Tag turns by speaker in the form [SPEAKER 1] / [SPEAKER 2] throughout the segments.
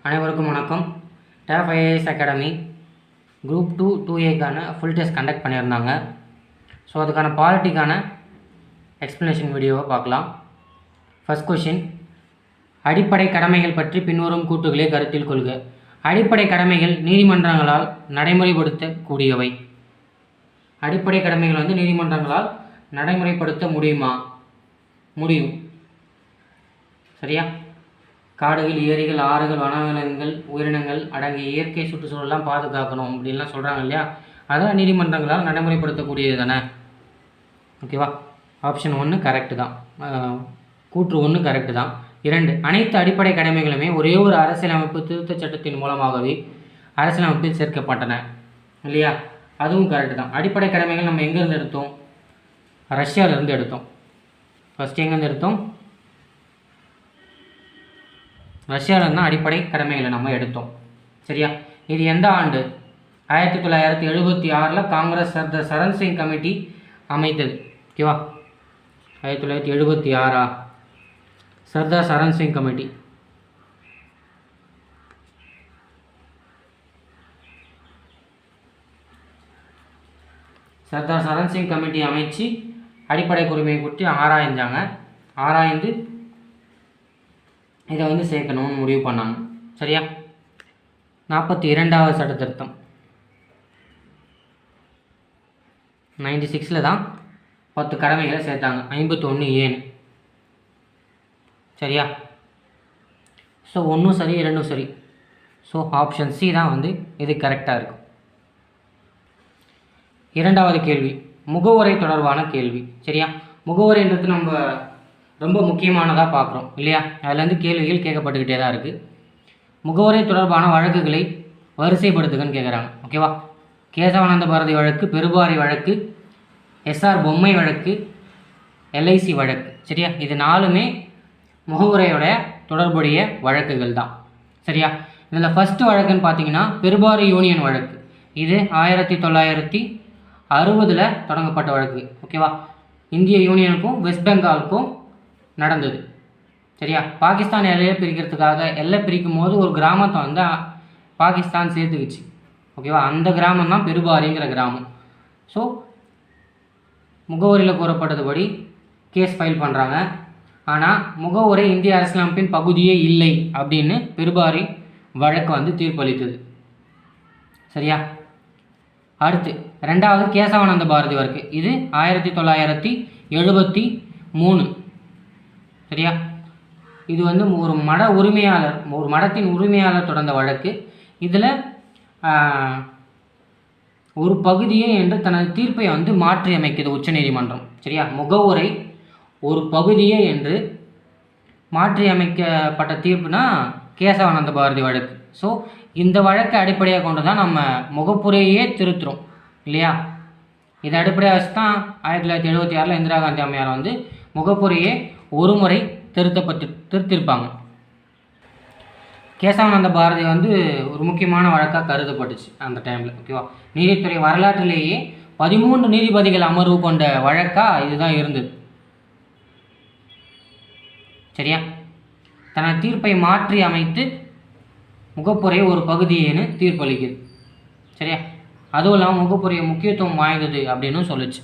[SPEAKER 1] அனைவருக்கும் வணக்கம். டேப் IAS academy group 2 2A full test conduct பண்ணியிருந்தாங்க. ஸோ அதுக்கான பாலிட்டிக்கான எக்ஸ்ப்ளனேஷன் வீடியோவை பார்க்கலாம். ஃபர்ஸ்ட் கொஷின், அடிப்படை கடமைகள் பற்றி பின்வரும் கூற்றுகளை கருத்தில் கொள்க. அடிப்படை கடமைகள் நீதிமன்றங்களால் நடைமுறைப்படுத்தக்கூடியவை. அடிப்படை கடமைகள் நீதிமன்றங்களால் நடைமுறைப்படுத்த முடியுமா? முடியும். சரியா? காடுகள், ஏரிகள், ஆறுகள், வனவிலங்குகள், உயிரினங்கள் அடங்கிய இயற்கை சுற்றுச்சூழலாம் பாதுகாக்கணும் அப்படின்லாம் சொல்கிறாங்க இல்லையா? அதான் நீதிமன்றங்களால் நடைமுறைப்படுத்தக்கூடியது தானே. ஓகேவா? ஆப்ஷன் 1 கரெக்டு தான். கூற்று 1 கரெக்டு தான். 2, அனைத்து அடிப்படை கடமைகளுமே ஒரே ஒரு அரசியலமைப்பு திருத்தச் சட்டத்தின் மூலமாகவே அரசியலமைப்பில் சேர்க்கப்பட்டன இல்லையா? அதுவும் கரெக்டு தான். அடிப்படை கடமைகள் நம்ம எங்கேருந்து எடுத்தோம்? ரஷ்யாவிலேருந்து எடுத்தோம். ஃபஸ்ட்டு எங்கேருந்து எடுத்தோம்? ரஷ்யாவிலேருந்து தான் அடிப்படை கடமைகளை நம்ம எடுத்தோம். சரியா? இது எந்த ஆண்டு? 1976 காங்கிரஸ் சர்தார் சரண் சிங் கமிட்டி அமைத்தது. ஓகேவா? 1976 சர்தார் சரண் சிங் கமிட்டி. சர்தார் சரண் சிங் கமிட்டி அமைச்சு அடிப்படை உரிமையை பற்றி ஆராய்ந்து இதை சேர்க்கணும்னு முடிவு பண்ணாங்க. சரியா? 42வது சட்ட திருத்தம் 96 தான் 10 கடமைகளை சேர்த்தாங்க. 51 ஏன். சரியா? ஸோ 1 சரி 2 சரி. ஸோ ஆப்ஷன் சி தான் இது கரெக்டாக இருக்கும். 2வது கேள்வி, முகவுரை தொடர்பான கேள்வி. சரியா? முகவுரைன்றது நம்ம ரொம்ப முக்கியமானதாக பார்க்குறோம் இல்லையா? அதுலேருந்து கேள்விகள் கேட்கப்பட்டுக்கிட்டே தான் இருக்குது. முகவுரை தொடர்பான வழக்குகளை வரிசைப்படுத்துகன்னு கேட்குறாங்க. ஓகேவா? கேசவானந்த பாரதி வழக்கு, பெருபாரி வழக்கு, எஸ்ஆர் பொம்மை வழக்கு, எல்ஐசி வழக்கு. சரியா? இது 4மே முகவுரையோட தொடர்புடைய வழக்குகள் தான். சரியா? இதில் ஃபஸ்ட்டு வழக்குன்னு பார்த்தீங்கன்னா பெருபாரி யூனியன் வழக்கு. இது 1960 தொடங்கப்பட்ட வழக்கு. ஓகேவா? இந்திய யூனியனுக்கும் வெஸ்ட் பெங்காலுக்கும் நடந்தது. சரியா? பாகிஸ்தான் எல்லையை பிரிக்கிறதுக்காக எல்லை பிரிக்கும் போது ஒரு கிராமத்தை பாகிஸ்தான் சேர்த்துக்குச்சு. ஓகேவா? அந்த கிராமம் தான் பெருபாரிங்கிற கிராமம். ஸோ முகவுரையில் கூறப்பட்டதுபடி கேஸ் ஃபைல் பண்ணுறாங்க. ஆனால் முகவுரை இந்திய அரசியலமைப்பின் பகுதியே இல்லை அப்படின்னு பெருபாரி வழக்கு தீர்ப்பளித்தது. சரியா? அடுத்து 2வது கேசவானந்த பாரதி வழக்கு. இது 1973. சரியா? இது ஒரு மடத்தின் உரிமையாளர் தொடர்ந்த வழக்கு. இதில் ஒரு பகுதியே என்று தனது தீர்ப்பை மாற்றி அமைக்கிறது உச்சநீதிமன்றம். சரியா? முகவுரை ஒரு பகுதியே என்று மாற்றி அமைக்கப்பட்ட தீர்ப்புனா கேசவானந்த பாரதி வழக்கு. ஸோ இந்த வழக்கை அடிப்படையாக கொண்டு தான் நம்ம முகப்புரையே திருத்துறோம் இல்லையா? இதை அடிப்படையாக வச்சு தான் 1976 இந்திரா காந்தி அம்மையார் முகப்புரையே ஒரு முறை திருத்திருப்பாங்க. கேசவானந்த பாரதி ஒரு முக்கியமான வழக்காக கருதப்பட்டுச்சு அந்த டைமில். ஓகேவா? நீதித்துறை வரலாற்றிலேயே 13 நீதிபதிகள் அமர்வு கொண்ட வழக்காக இதுதான் இருந்தது. சரியா? தனது தீர்ப்பை மாற்றி அமைத்து முகப்புரை ஒரு பகுதியேன்னு தீர்ப்பளிக்குது. சரியா? அதுவும் இல்லாமல் முகப்புரை முக்கியத்துவம் வாய்ந்தது அப்படின்னு சொல்லுச்சு.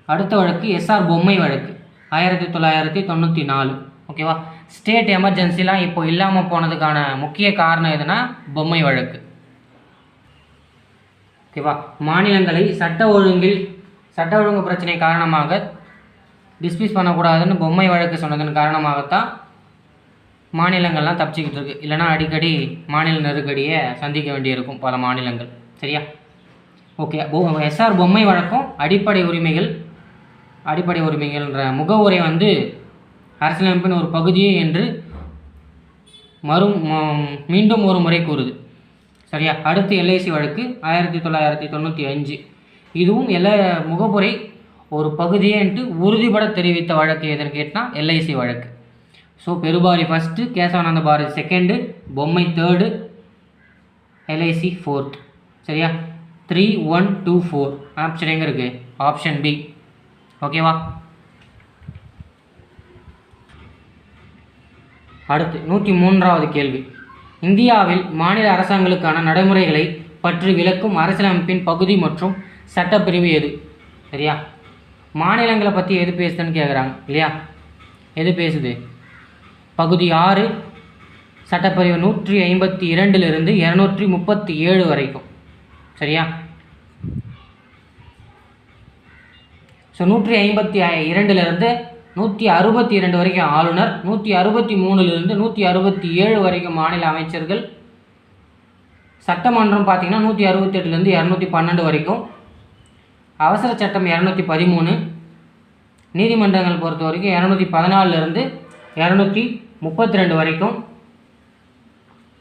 [SPEAKER 1] அடுத்த வழக்கு எஸ்ஆர் பொம்மை வழக்கு 1994. ஓகேவா? ஸ்டேட் எமர்ஜென்சிலாம் இப்போ இல்லாமல் போனதுக்கான முக்கிய காரணம் எதுனா பொம்மை வழக்கு. ஓகேவா? மாநிலங்களை சட்ட ஒழுங்கு பிரச்சனை காரணமாக டிஸ்மிஸ் பண்ணக்கூடாதுன்னு பொம்மை வழக்கு சொன்னதன் காரணமாகத்தான் மாநிலங்கள்லாம் தப்பிச்சிக்கிட்டு இருக்கு. இல்லைனா அடிக்கடி மாநில நெருக்கடியை சந்திக்க வேண்டியிருக்கும் பல மாநிலங்கள். சரியா? ஓகே. எஸ்ஆர் பொம்மை வழக்கம் அடிப்படை உரிமைகள்ன்ற முகவுரை அரசியலமைப்பின் ஒரு பகுதியே என்று மீண்டும் ஒரு முறை கூறுது. சரியா? அடுத்து எல்ஐசி வழக்கு 1995. இதுவும் முகப்புரை ஒரு பகுதியேன்ட்டு உறுதிபட தெரிவித்த வழக்கு எதுன்னு கேட்டால் எல்ஐசி வழக்கு. So Berubari first, Kesavananda Bharati second, Bommai third, LIC fourth. சரியா? 3, 1, 2, 4. ஆப்ஷன் எங்கே இருக்குது? Option B. ஓகேவா? அடுத்து 103வது கேள்வி. இந்தியாவில் மாநில அரசாங்கங்களுக்கான நடைமுறைகளை பற்றி விளக்கும் அரசியலமைப்பின் பகுதி மற்றும் சட்டப்பிரிவு எது? சரியா, மாநிலங்களை பற்றி எது பேசுதுன்னு கேட்குறாங்க இல்லையா? எது பேசுது? பகுதி 6 சட்டப்பிரிவு 152லிருந்து 237 வரைக்கும். சரியா, ஸோ 152லிருந்து 162 வரைக்கும் ஆளுநர், 163லிருந்து 167 வரைக்கும் மாநில அமைச்சர்கள், சட்டமன்றம் பார்த்தீங்கன்னா 168லேருந்து 212 வரைக்கும், அவசர சட்டம் 213, நீதிமன்றங்கள் பொறுத்த வரைக்கும் 214லிருந்து 232 வரைக்கும்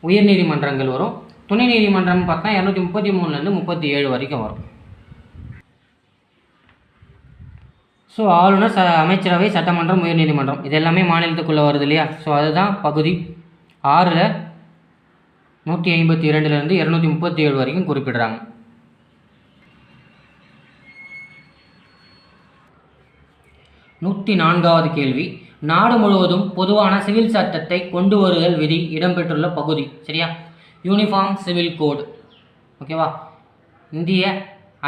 [SPEAKER 1] உயர் நீதிமன்றங்கள் வரும். துணை நீதிமன்றம் பார்த்தா 233லேருந்து 37 வரைக்கும் வரும். ஸோ ஆளுநர், அமைச்சரவை, சட்டமன்றம், உயர் நீதிமன்றம் இது எல்லாமே மாநிலத்துக்குள்ளே வருது இல்லையா? ஸோ அதுதான் பகுதி 6ல் 152லேருந்து 237 வரைக்கும் குறிப்பிடுறாங்க. நூற்றி 4வது கேள்வி. நாடு முழுவதும் பொதுவான சிவில் சட்டத்தை கொண்டு வருதல் விதி இடம்பெற்றுள்ள பகுதி. சரியா, யூனிஃபார்ம் சிவில் கோடு. ஓகேவா, இந்திய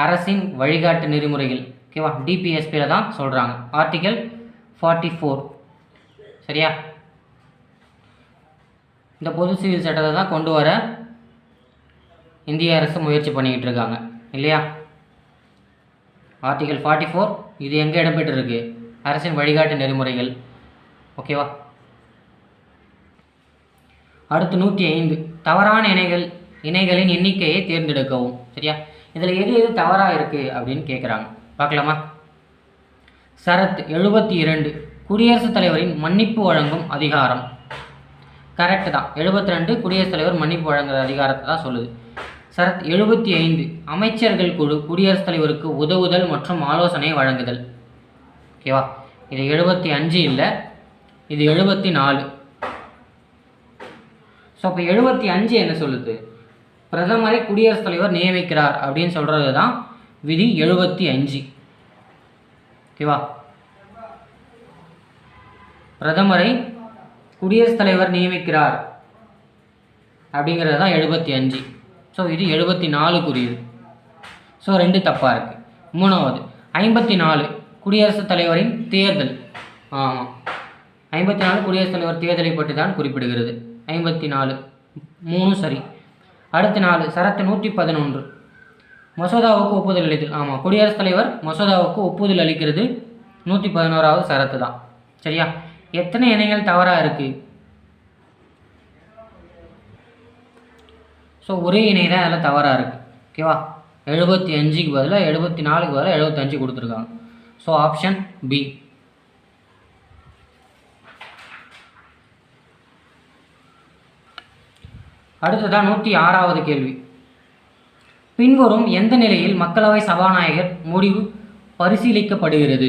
[SPEAKER 1] அரசின் வழிகாட்டு நெறிமுறைகள். ஓகேவா, டிபிஎஸ்பியில் தான் சொல்கிறாங்க. ஆர்டிகல் 44. சரியா, இந்த பொது சிவில் சட்டத்தை தான் கொண்டு வர இந்திய அரசு முயற்சி பண்ணிக்கிட்டு இருக்காங்க இல்லையா? ஆர்டிகல் 44 இது எங்கே இடம்பெற்றிருக்கு? அரசின் வழிகாட்டு நெறிமுறைகள். ஓகேவா, அடுத்து 105. தவறான இணைகளின் எண்ணிக்கையை தேர்ந்தெடுக்கவும். சரியா, இதில் எது எது தவறாக இருக்குது அப்படின்னு கேட்குறாங்க. பார்க்கலாமா? சரத் 72 குடியரசுத் தலைவரின் மன்னிப்பு வழங்கும் அதிகாரம். கரெக்டு தான். 72 குடியரசுத் தலைவர் மன்னிப்பு வழங்குகிற அதிகாரத்தை தான் சொல்லுது. சரத் 75 அமைச்சர்கள் குழு குடியரசுத் தலைவருக்கு உதவுதல் மற்றும் ஆலோசனை வழங்குதல். ஓகேவா, இது 75 இல்லை, இது 74. ஸோ அப்போ 75 என்ன சொல்லுது? பிரதமரை குடியரசுத் தலைவர் நியமிக்கிறார் அப்படின்னு சொல்கிறது தான் விதி 75. ஓகேவா, பிரதமரை குடியரசுத் தலைவர் நியமிக்கிறார் அப்படிங்கிறது தான் 75. ஸோ இது 74க்குரியது. ஸோ 2 தப்பாக இருக்குது. 3வது 54 குடியரசுத் தலைவரின் தேர்தல். ஆமாம், 54 குடியரசுத் தலைவர் தேர்தலை பற்றி தான் குறிப்பிடுகிறது. 54 3 சரி. அடுத்த 4 சரத்து 111 மசோதாவுக்கு ஒப்புதல் அளித்தல். ஆமாம், குடியரசுத் தலைவர் மசோதாவுக்கு ஒப்புதல் அளிக்கிறது 111வது சரத்து தான். சரியா, எத்தனை இணைகள் தவறாக இருக்குது? ஸோ ஒரே இணை தான் அதில் தவறாக இருக்குது. ஓகேவா, 75க்கு பதிலாக 74க்கு பதிலாக 75 கொடுத்துருக்காங்க. So option B. அடுத்ததான் 106வது கேள்வி. பின்வரும் எந்த நிலையில் மக்களவை சபாநாயகர் முடிவு பரிசீலிக்கப்படுகிறது?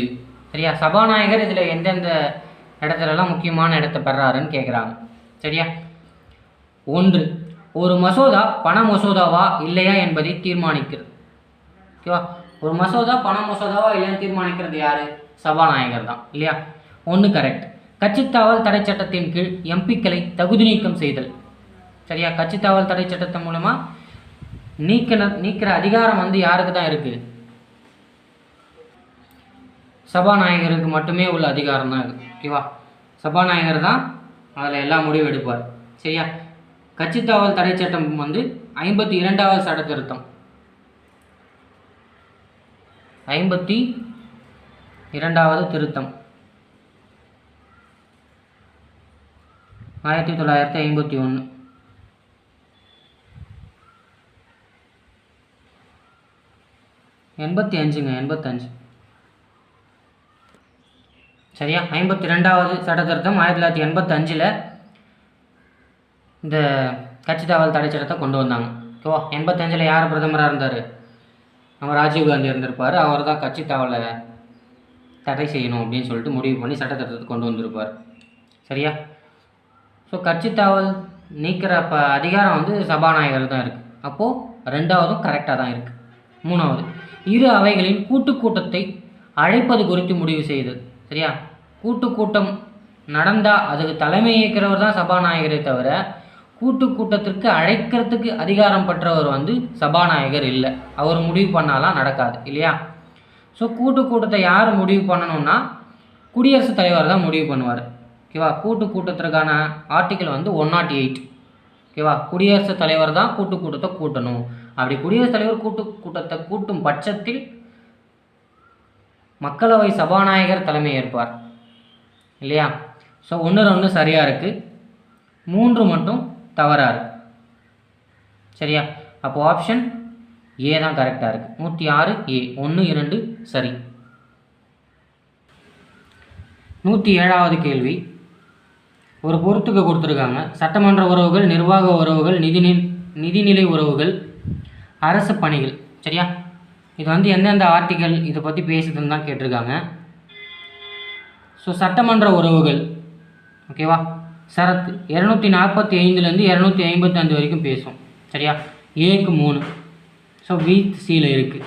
[SPEAKER 1] சரியா, சபாநாயகர் இதில் எந்தெந்த இடத்துலலாம் முக்கியமான இடத்தை பெறாருன்னு கேட்குறாங்க. சரியா, 1 ஒரு மசோதா பண மசோதாவா இல்லையா என்பதை தீர்மானிக்கிறது. ஓகேவா, ஒரு மசோதா பண மசோதாவா இல்லையான்னு தீர்மானிக்கிறது யார்? சபாநாயகர் தான் இல்லையா? 1 கரெக்ட். கட்சித்தாவல் தடை சட்டத்தின் கீழ் எம்பிக்களை தகுதி நீக்கம் செய்தல். சரியா, கட்சித்தாவல் தடை சட்டத்தின் மூலமாக நீக்கிற அதிகாரம் யாருக்கு தான் இருக்குது? சபாநாயகருக்கு மட்டுமே உள்ள அதிகாரம் தான் இருக்குது. ஓகேவா, சபாநாயகர் தான் அதில் எல்லா முடிவும் எடுப்பார். சரியா, கட்சித்தாவல் தடை சட்டம் 52வது சட்ட திருத்தம். 52வது திருத்தம் 1951. எண்பத்தஞ்சுங்க 85. சரியா, 52வது சட்ட திருத்தம் 1985 இந்த கட்சித்தாவல் தடை சட்டத்தை கொண்டு வந்தாங்க. ஓகேவா, 85 யார் பிரதமராக இருந்தார்? நம்ம ராஜீவ்காந்தி இருந்திருப்பார். அவர் தான் கட்சித்தாவலை தடை செய்யணும் அப்படின்னு சொல்லிட்டு முடிவு பண்ணி சட்ட திருத்தத்தை கொண்டு வந்திருப்பார். சரியா, ஸோ கட்சித்தாவல் நீக்கிற அதிகாரம் சபாநாயகர் தான் இருக்குது. அப்போது 2வதும் கரெக்டாக தான் இருக்குது. 3வது இரு அவைகளின் கூட்டத்தை அழைப்பது குறித்து முடிவு செய்தது. சரியா, கூட்டம் நடந்தால் அதுக்கு தலைமை ஏற்கிறவர் தான் சபாநாயகரை தவிர கூட்டத்திற்கு அழைக்கிறதுக்கு அதிகாரம் பெற்றவர் வந்து சபாநாயகர் இல்லை. அவர் முடிவு பண்ணாலாம் நடக்காது இல்லையா? ஸோ கூட்டத்தை யார் முடிவு பண்ணணும்னா குடியரசுத் தலைவர் தான் முடிவு பண்ணுவார். ஓகேவா? கூட்டத்திற்கான ஆர்டிக்கல் வந்து 108. ஓகேவா? குடியரசுத் தலைவர் தான் கூட்டத்தை கூட்டணும். அப்படி குடியரசுத் தலைவர் கூட்டத்தை கூட்டும் பட்சத்தில் மக்களவை சபாநாயகர் தலைமை ஏற்பார் இல்லையா? ஸோ 1 சரியாக இருக்குது, 3 மட்டும் தவறாக இருக்குது. சரியா? அப்போது ஆப்ஷன் ஏ தான் கரெக்டாக இருக்குது. 106 ஏ. 1, 2 சரி. 107வது கேள்வி ஒரு பொறுத்துக்கு கொடுத்துருக்காங்க. சட்டமன்ற உறவுகள், நிர்வாக உறவுகள், நிதிநிலை உறவுகள், அரசு பணிகள். சரியா? இது வந்து எந்தெந்த ஆர்டிக்கல் இதை பற்றி பேசுதுன்னு தான் கேட்டிருக்காங்க. ஸோ சட்டமன்ற உறவுகள் ஓகேவா, சரத்து 245லேருந்து 255 வரைக்கும் பேசும். சரியா? ஏக்கு 3. ஸோ பி சியில் இருக்குது.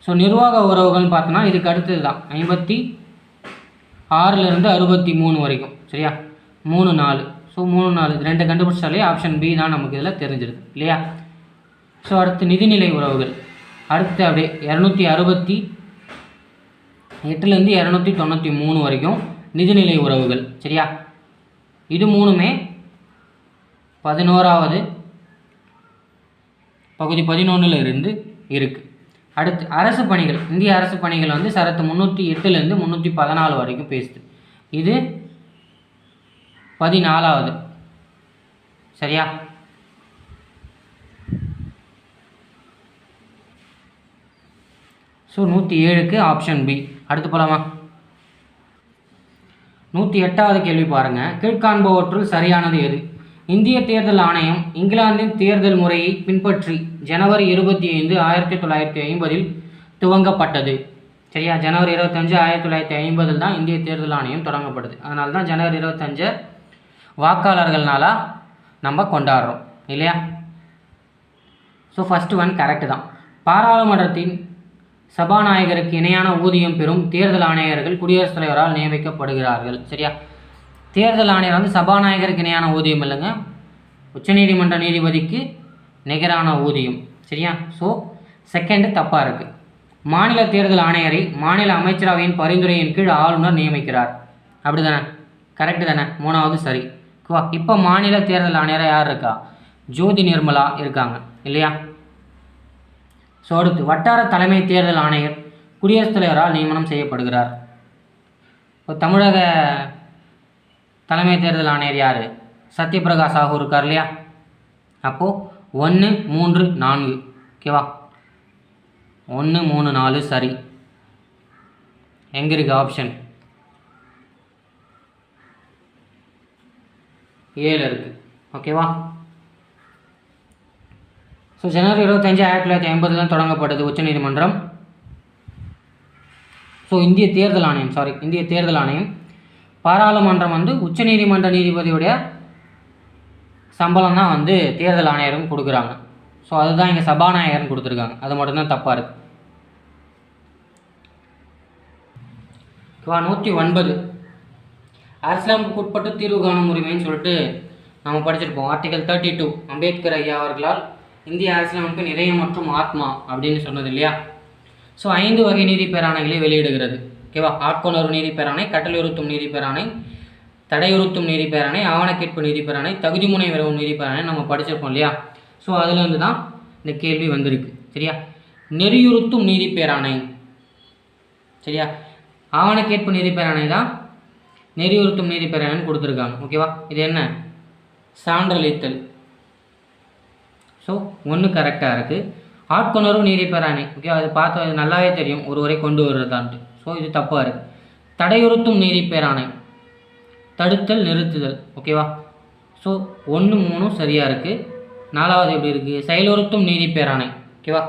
[SPEAKER 1] ஸோ நிர்வாக உறவுகள்னு பார்த்தோன்னா இதுக்கு அடுத்தது தான் 56லேருந்து 63 வரைக்கும். சரியா? 3, 4. ஸோ 3, 4 இது 2 கண்டுபிடிச்சாலே ஆப்ஷன் பி தான் நமக்கு இதில் தெரிஞ்சிருது இல்லையா? ஸோ அடுத்து நிதிநிலை உறவுகள். அடுத்து அப்படியே 268லேருந்து 293 வரைக்கும் நிதிநிலை உறவுகள். சரியா? இது 3மே 11வது பகுதி 11ல் இருந்து இருக்குது. அடுத்து அரசு பணிகள். இந்திய அரசு பணிகள் வந்து சரத்து 308லேருந்து 314 வரைக்கும் பேசுது. இது 14வது. சரியா? ஸோ 107க்கு ஆப்ஷன் பி. அடுத்து போகலாமா? 108வது கேள்வி பாருங்கள். கீழ்காண்பவற்றுள் சரியானது எது? இந்திய தேர்தல் ஆணையம் இங்கிலாந்தின் தேர்தல் முறையை பின்பற்றி ஜனவரி 25, 1950 துவங்கப்பட்டது. சரியா? ஜனவரி 25, 1950 தான் இந்திய தேர்தல் ஆணையம் தொடங்கப்பட்டது. அதனால தான் ஜனவரி 25 வாக்காளர்கள் நாளாக நம்ம கொண்டாடுறோம் இல்லையா? ஸோ ஃபஸ்ட்டு ஒன் கரெக்டு தான். பாராளுமன்றத்தின் சபாநாயகருக்கு இணையான ஊதியம் பெறும் தேர்தல் ஆணையர்கள் குடியரசுத் தலைவரால் நியமிக்கப்படுகிறார்கள். சரியா? தேர்தல் ஆணையர் வந்து சபாநாயகருக்கு இணையான ஊதியம் இல்லைங்க, உச்சநீதிமன்ற நீதிபதிக்கு நிகரான ஊதியம். சரியா? ஸோ செகண்டு தப்பாக இருக்குது. மாநில தேர்தல் ஆணையரை மாநில அமைச்சரவையின் பரிந்துரையின் கீழ் ஆளுநர் நியமிக்கிறார். அப்படி தானே? கரெக்டு தானே? 3வது சரி. இப்போ மாநில தேர்தல் ஆணையராக யார் இருக்கா? ஜோதி நிர்மலா இருக்காங்க இல்லையா? ஸோ அடுத்து வட்டார தலைமை தேர்தல் ஆணையர் குடியரசுத் தலைவரால் நியமனம் செய்யப்படுகிறார். இப்போ தமிழக தலைமை தேர்தல் ஆணையர் யார்? சத்யபிரகாஷ் சாஹூ இருக்கார் இல்லையா? அப்போது 1, 3, 4. ஓகேவா? 1, 3, 4 சரி. எங்கே இருக்குது ஆப்ஷன்? 7 இருக்குது. ஓகேவா? ஸோ ஜனவரி 25, 1950 தான் தொடங்கப்பட்டது உச்சநீதிமன்றம். ஸோ இந்திய தேர்தல் ஆணையம் பாராளுமன்றம் வந்து உச்சநீதிமன்ற நீதிபதியுடைய சம்பளம் தான் வந்து தேர்தல் ஆணையரும் கொடுக்குறாங்க. ஸோ அதுதான் இங்கே சபாநாயகர்னு கொடுத்துருக்காங்க. அது மட்டும்தான் தப்பாக இருக்குது. 109 அரசியலமைப்புக்கு உட்பட்டு தீர்வு காணும் உரிமைன்னு சொல்லிட்டு நம்ம படிச்சிருப்போம். ஆர்டிகல் 32 அம்பேத்கர் ஐயா அவர்களால் இந்திய அரசியலமைப்பின் இதயம் மற்றும் ஆத்மா அப்படின்னு சொன்னது இல்லையா? ஸோ 5 வகை நீதி பேராணைகளை வெளியிடுகிறது. ஓகேவா? ஆட்கொணர்வு நீதி பேராணை, கட்டளையுறுத்தும் நீதி பேராணை, தடையுறுத்தும் நீதி பேராணை, ஆவணக்கேட்பு நீதி பேராணை, தகுதிமுனை விரவும் நீதி பேராணை நம்ம படிச்சிருப்போம் இல்லையா? ஸோ அதுலேருந்து தான் இந்த கேள்வி வந்திருக்கு. சரியா? நெறியுறுத்தும் நீதி பேராணை. சரியா? ஆவணக்கேட்பு நீதி பேராணை தான் நெறியுறுத்தும் நீதி பேராணைன்னு கொடுத்துருக்காங்க. ஓகேவா? இது என்ன? சான்றளித்தல். ஸோ 1 கரெக்டாக இருக்குது. ஆட்கொணர்வு நீதி பேராணை. ஓகே, அது பார்த்தா அது நல்லாவே தெரியும் ஒருவரை கொண்டு வருறதான்ட்டு. ஸோ இது தப்பாக இருக்குது. தடையுறுத்தும் நீதி பேராணை, தடுத்தல் நிறுத்துதல். ஓகேவா? ஸோ 1, 3 சரியாக இருக்குது. 4வது எப்படி இருக்குது? செயலுறுத்தும் நீதி பேராணை. ஓகேவா?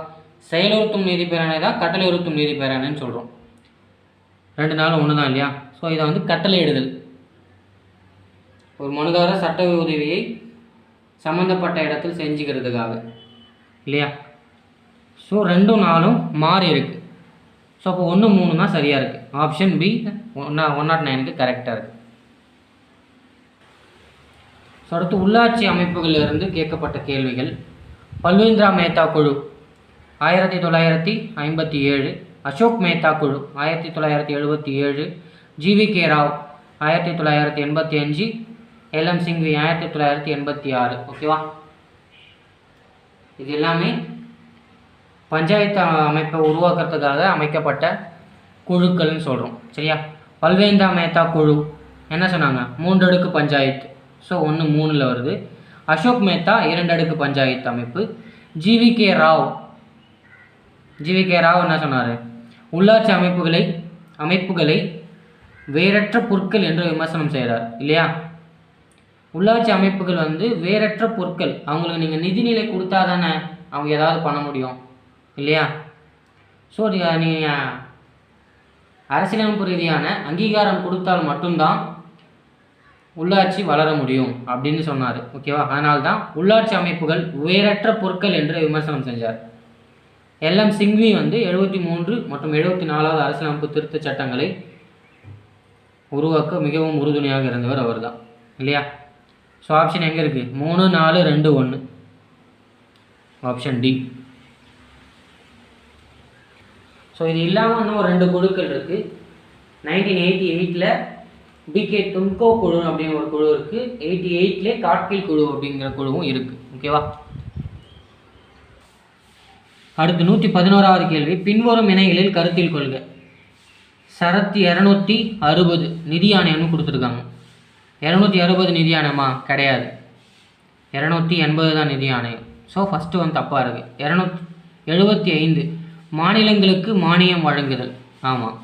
[SPEAKER 1] செயலுறுத்தும் நீதி பேராணை தான் கட்டளையுறுத்தும் நீதி பேராணைன்னு சொல்கிறோம். 2 நாளும் 1 தான் இல்லையா? ஸோ இதை வந்து கட்டளையிடுதல். ஒரு மனுதாரர் சட்ட உதவியை சம்மந்தப்பட்ட இடத்தில் செஞ்சுக்கிறதுக்காக இல்லையா? ஸோ 2, 4 மாறி இருக்குது. ஸோ அப்போ 1, 3 தான் சரியாக இருக்குது. ஆப்ஷன் பி 109க்கு கரெக்டாக இருக்குது. அடுத்து உள்ளாட்சி அமைப்புகளிலிருந்து கேட்கப்பட்ட கேள்விகள். பல்வேந்திரா மேத்தா குழு 1957, அசோக் மேத்தா குழு 1977, GVK ராவ் 1985, LM சிங்வி 1986. ஓகேவா? இது எல்லாமே பஞ்சாயத்து அமைப்பை உருவாக்குறதுக்காக அமைக்கப்பட்ட குழுக்கள்னு சொல்கிறோம். சரியா? பல்வேந்திரா மேத்தா குழு என்ன சொன்னாங்க? 3 அடுக்கு பஞ்சாயத்து. ஸோ 1 3ல் வருது. அசோக் மேத்தா 2 அடுக்கு பஞ்சாயத்து அமைப்பு. GVK ராவ் என்ன சொன்னார்? உள்ளாட்சி அமைப்புகளை வேறற்ற பொருட்கள் என்று விமர்சனம் செய்கிறார். இல்லையா? உள்ளாட்சி அமைப்புகள் வேறற்ற பொருட்கள். அவங்களுக்கு நீங்கள் நிதிநிலை கொடுத்தா தானே அவங்க ஏதாவது பண்ண முடியும். இல்லையா? ஸோ நீங்கள் அரசியலமைப்பு ரீதியான அங்கீகாரம் கொடுத்தால் மட்டும்தான் உள்ளாட்சி வளர முடியும் அப்படின்னு சொன்னார். ஓகேவா? அதனால்தான் உள்ளாட்சி அமைப்புகள் வேறற்ற பொருட்கள் என்று விமர்சனம் செஞ்சார். LM சிங்வி 73 மற்றும் 74வது அரசியலமைப்பு திருத்த சட்டங்களை உருவாக்க மிகவும் உறுதுணையாக இருந்தவர் அவர் தான். இல்லையா? ஸோ ஆப்ஷன் எங்கே இருக்குது? 3 4 2 1. Option D. ஸோ இது இல்லாமல் இன்னும் 2 குழுக்கள் இருக்குது. 1988 BK தும்கோ குழு அப்படிங்கிற ஒரு குழு இருக்குது. 88 காட்கில் குழு அப்படிங்கிற குழுவும் இருக்குது. ஓகேவா? அடுத்து 111வது கேள்வி. பின்வரும் இணைகளில் கருத்தில் கொள்க. சரத்து 260 நிதி ஆணையம்னு கொடுத்துருக்காங்க. 260 நிதி ஆணையமா? கிடையாது, 280 தான் நிதி ஆணையம். ஸோ ஃபஸ்ட்டு தப்பாக இருக்குது. 275 மாநிலங்களுக்கு மானியம் வழங்குதல். ஆமாம்,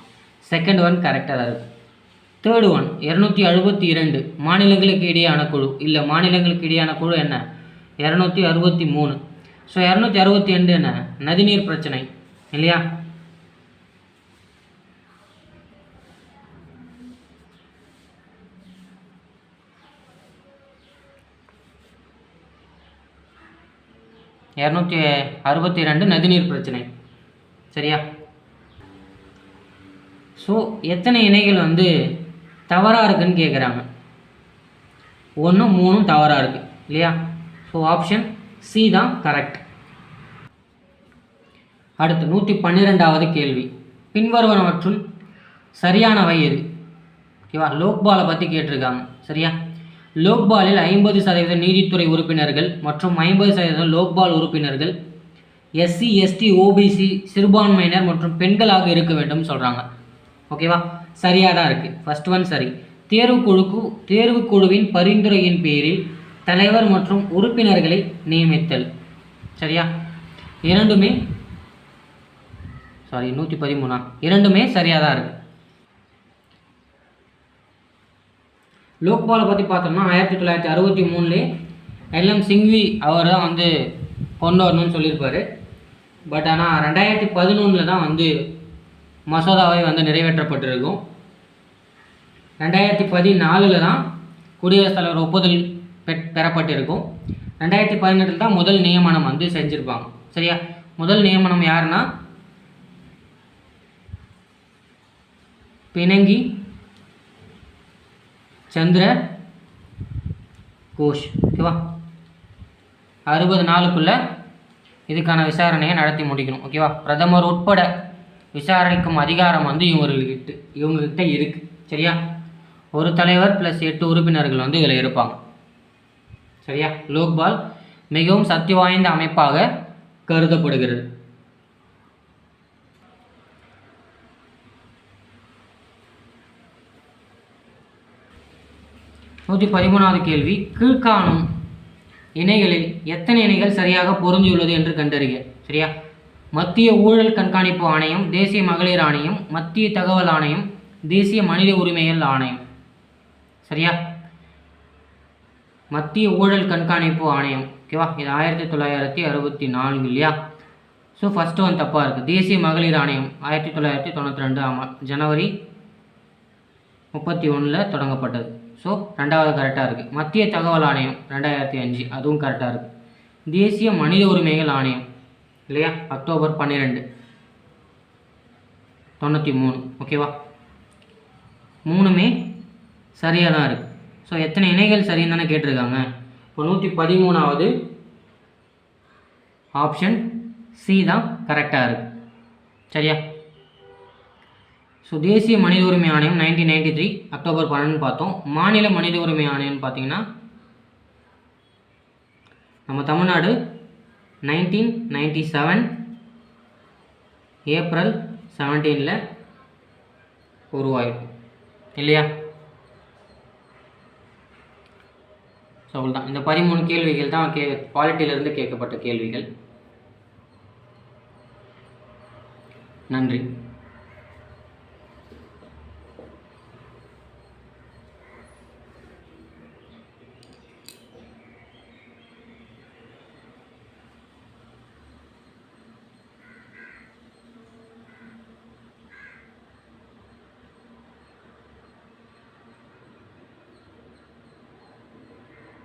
[SPEAKER 1] செகண்ட் கரெக்டாக தான் இருக்குது. தேர்டு 272 மாநிலங்களுக்கு இடையான குழு. இல்லை, மாநிலங்களுக்கு இடையான குழு என்ன? 263. ஸோ 262 என்ன? நதிநீர் பிரச்சனை. இல்லையா? நதிநீர் பிரச்சனை. சரியா? ஸோ எத்தனை இணைகள் தவறாக இருக்குன்னு கேட்குறாங்க. 1 3 தவறாக இருக்குது. இல்லையா? ஸோ ஆப்ஷன் சி தான் கரெக்ட். அடுத்து 112வது கேள்வி. பின்வருவனவற்றுள் சரியானவை எது? ஓகேவா? லோக்பாலை பற்றி கேட்டிருக்காங்க. சரியா? லோக்பாலில் 50% நீதித்துறை உறுப்பினர்கள் மற்றும் 50% லோக்பால் உறுப்பினர்கள் SC ST OBC சிறுபான்மையினர் மற்றும் பெண்களாக இருக்க வேண்டும் சொல்கிறாங்க. ஓகேவா? சரியாக தான் இருக்குது. ஃபர்ஸ்ட் சரி. தேர்வுக்குழுவின் பரிந்துரையின் பேரில் தலைவர் மற்றும் உறுப்பினர்களை நியமித்தல். சரியா? 113 இரண்டுமே சரியாக தான் இருக்குது. லோக்பாலை பற்றி பார்த்தோம்னா 1963 LM சிங்வி அவர் தான் கொண்டு வரணும்னு சொல்லியிருப்பார். பட் ஆனால் 2011 தான் மசோதாவை நிறைவேற்றப்பட்டிருக்கும். 2014 தான் குடியரசுத் தலைவர் ஒப்புதல் பெறப்பட்டிருக்கும். 2018 தான் முதல் நியமனம் செஞ்சுருப்பாங்க. சரியா? முதல் நியமனம் யாருன்னா பினங்கி சந்திர கோஷ். ஓகேவா? 60 நாளுக்குள்ள இதுக்கான விசாரணையை நடத்தி முடிக்கணும். ஓகேவா? பிரதமர் உட்பட விசாரணைக்கும் அதிகாரம் இவங்ககிட்ட இருக்குது. சரியா? ஒரு தலைவர் ப்ளஸ் 8 உறுப்பினர்கள் இதில் இருப்பாங்க. சரியா? லோக்பால் மிகவும் சக்தி வாய்ந்த அமைப்பாக கருதப்படுகிறது. நூற்றி 13வது கேள்வி. கீழ்காணும் இணைகளில் எத்தனை இணைகள் சரியாக பொருந்தியுள்ளது என்று கண்டறிக. சரியா? மத்திய ஊழல் கண்காணிப்பு ஆணையம், தேசிய மகளிர் ஆணையம், மத்திய தகவல் ஆணையம், தேசிய மனித உரிமைகள் ஆணையம். சரியா? மத்திய ஊழல் கண்காணிப்பு ஆணையம். ஓகேவா? இது 1964 இல்லையா? ஸோ ஃபஸ்ட்டு தப்பாக இருக்குது. தேசிய மகளிர் ஆணையம் 1992. ஆமாம், ஜனவரி 31 தொடங்கப்பட்டது. ஸோ 2வது கரெக்டாக இருக்குது. மத்திய தகவல் ஆணையம் 2005, அதுவும் கரெக்டாக இருக்குது. தேசிய மனித உரிமைகள் ஆணையம் இல்லையா? அக்டோபர் 12, 93. ஓகேவா? 3மே சரியாக தான் இருக்குது. ஸோ எத்தனை இணைகள் சரின்னு தானே கேட்டிருக்காங்க. இப்போ 113வது ஆப்ஷன் சி தான் கரெக்டாக இருக்குது. சரியா? ஸோ தேசிய மனித உரிமை ஆணையம் 1993 அக்டோபர் 12 பார்த்தோம். மாநில மனித உரிமை ஆணையம்னு பார்த்தீங்கன்னா நம்ம தமிழ்நாடு 1997 ஏப்ரல் 17 உருவாயிருக்கும் இல்லையா? ஸோ அவ்வளோதான். இந்த 13 கேள்விகள் தான் பாலிட்டியிலிருந்து கேட்கப்பட்ட கேள்விகள். நன்றி.